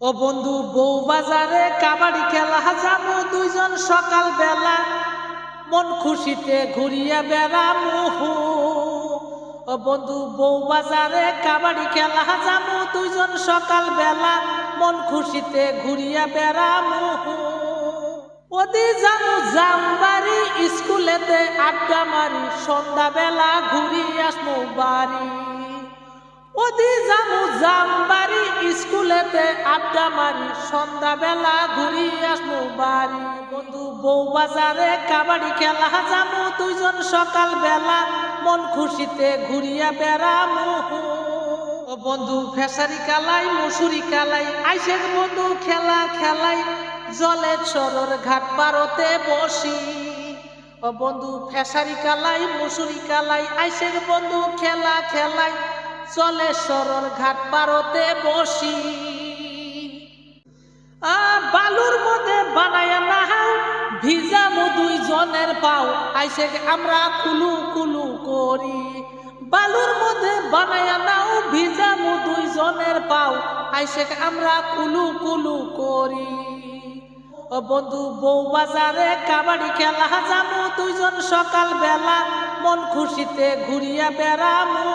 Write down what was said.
ও বন্ধু বউ বাজারে কাবাডি খেলা যাবো দুইজন সকাল বেলা মন খুশিতে ঘুরিয়া বেড়ামু। ও বন্ধু বউ বাজারে কাবাডি খেলা যাবো দুইজন সকাল বেলা মন খুশিতে ঘুরিয়া বেড়ামু। ওদি যাবো জামবাড়ি স্কুলেতে আড্ডা মারি সন্ধ্যা বেলা ঘুরি আসমু বাড়ি। ওদি যাবো জামবাড়ি স্কুলেতে আড্ডা মারি সন্ধ্যা বেলা ঘুরি আসমু বাড়ি। বন্ধু বউ বাজারে কাবাডি খেলা যাবো দুইজন সকাল বেলা মন খুশিতে ঘুরিয়া বেড়ামু। ও বন্ধু ফেসারি কালাই মুসুরি কালাই আইসের বন্ধু খেলা খেলাই জলে সরর ঘাট পারতে বসি। ও বন্ধু ফেসারি কালাই মুসুরি কালাই আইসের বন্ধু খেলা খেলাই চলে সরর ঘাট পারতে বসি। বালুর মধ্যে বানায়া নাহাও ভিজামু দুইজনের পাও আইসে আমরা কুলু কুলু করি। বালুর মধ্যে বানায়া নাও ভিজামু দুইজনের পাও আইসে আমরা কুলু কুলু করি। ও বন্ধু বউ বাজারে কাবাডি খেলা যাবো দুইজন সকাল বেলা মন খুশিতে ঘুরিয়া বেড়ামু।